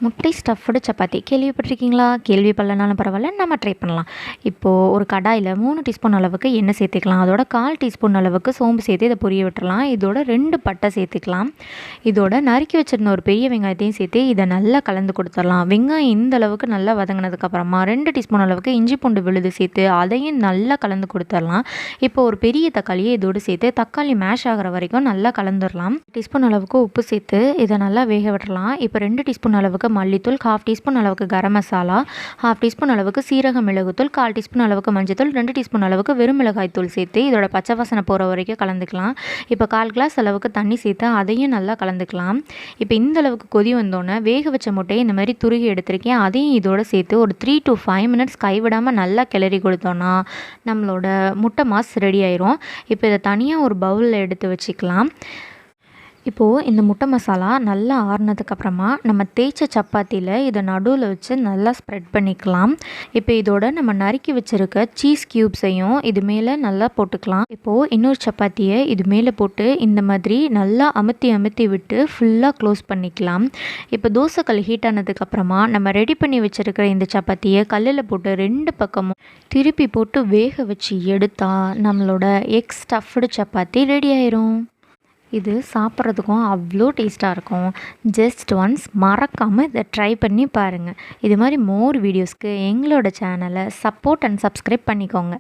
முட்டை ஸ்டஃப்டு சப்பாத்தி கேள்விப்பட்டிருக்கீங்களா? கேள்விப்படலனாலும் பரவாயில்ல, நம்ம ட்ரை பண்ணலாம். இப்போது ஒரு கடாயில் 3 டீஸ்பூன் அளவுக்கு எண்ணெய் சேர்த்துக்கலாம். அதோட 1/4 டீஸ்பூன் அளவுக்கு சோம்பு சேர்த்து இதை பொரிய விட்டுறலாம். இதோட 2 பட்டை சேர்த்துக்கலாம். இதோட நறுக்கி வச்சிருந்த ஒரு பெரிய வெங்காயத்தையும் சேர்த்து இதை நல்லா கலந்து கொடுத்துடலாம். வெங்காயம் இந்த அளவுக்கு நல்லா வதங்கினதுக்கப்புறமா 2 டீஸ்பூன் அளவுக்கு இஞ்சி பூண்டு விழுது சேர்த்து அதையும் நல்லா கலந்து கொடுத்துடலாம். இப்போ ஒரு பெரிய தக்காளியை இதோடு சேர்த்து தக்காளி மேஷ் ஆகிற வரைக்கும் நல்லா கலந்துடலாம். டீஸ்பூன் அளவுக்கு உப்பு சேர்த்து இதை நல்லா வேக விட்டுறலாம். இப்போ 2 டீஸ்பூன் அளவுக்கு மல்லித்தூள், 1/2 டீஸ்பூன் அளவுக்கு கரம் மசாலா, 1/2 டீஸ்பூன் அளவுக்கு சீரக மிளகுத்தூள், 1/4 டீஸ்பூன் அளவுக்கு மஞ்சத்தூள், 2 டீஸ்பூன் அளவுக்கு வெறும் மிளகாய் தூள் சேர்த்து இதோட பச்சை வாசனை போகிற வரைக்கும் கலந்துக்கலாம். இப்போ 1/4 கிளாஸ் அளவுக்கு தண்ணி சேர்த்து அதையும் நல்லா கலந்துக்கலாம். இப்போ இந்த அளவுக்கு கொதி வந்தோன்னே வேக வச்ச முட்டையை இந்த மாதிரி துருகி எடுத்திருக்கேன். அதையும் இதோட சேர்த்து ஒரு 3 to 5 மினிட்ஸ் கைவிடாமல் நல்லா கிளறி கொடுத்தோன்னா நம்மளோட முட்டை மாஸ் ரெடி ஆயிரும். இப்போ இதை தனியாக ஒரு பவுலில் எடுத்து வச்சுக்கலாம். இப்போது இந்த முட்டை மசாலா நல்லா ஆறுனதுக்கப்புறமா நம்ம தேய்ச்ச சப்பாத்தியில் இதை நடுவில் வச்சு நல்லா ஸ்ப்ரெட் பண்ணிக்கலாம். இப்போ இதோட நம்ம நறுக்கி வச்சுருக்க சீஸ் க்யூப்ஸையும் இது மேலே நல்லா போட்டுக்கலாம். இப்போது இன்னொரு சப்பாத்தியை இது மேலே போட்டு இந்த மாதிரி நல்லா அமுத்தி விட்டு ஃபுல்லாக க்ளோஸ் பண்ணிக்கலாம். இப்போ தோசைக்கல் ஹீட் ஆனதுக்கப்புறமா நம்ம ரெடி பண்ணி வச்சுருக்கிற இந்த சப்பாத்தியை கல்லில் போட்டு 2 பக்கமும் திருப்பி போட்டு வேக வச்சு எடுத்தால் நம்மளோட எக் ஸ்டஃப்டு சப்பாத்தி ரெடி ஆயிரும். இது சாப்பிட்றதுக்கும் அவ்வளோ டேஸ்ட்டாக இருக்கும். ஜஸ்ட் ஒன்ஸ் மறக்காமல் இதை ட்ரை பண்ணி பாருங்கள். இது மாதிரி மோர் வீடியோஸ்க்கு எங்களோட சேனலை சப்போர்ட் அண்ட் சப்ஸ்கிரைப் பண்ணிக்கோங்க.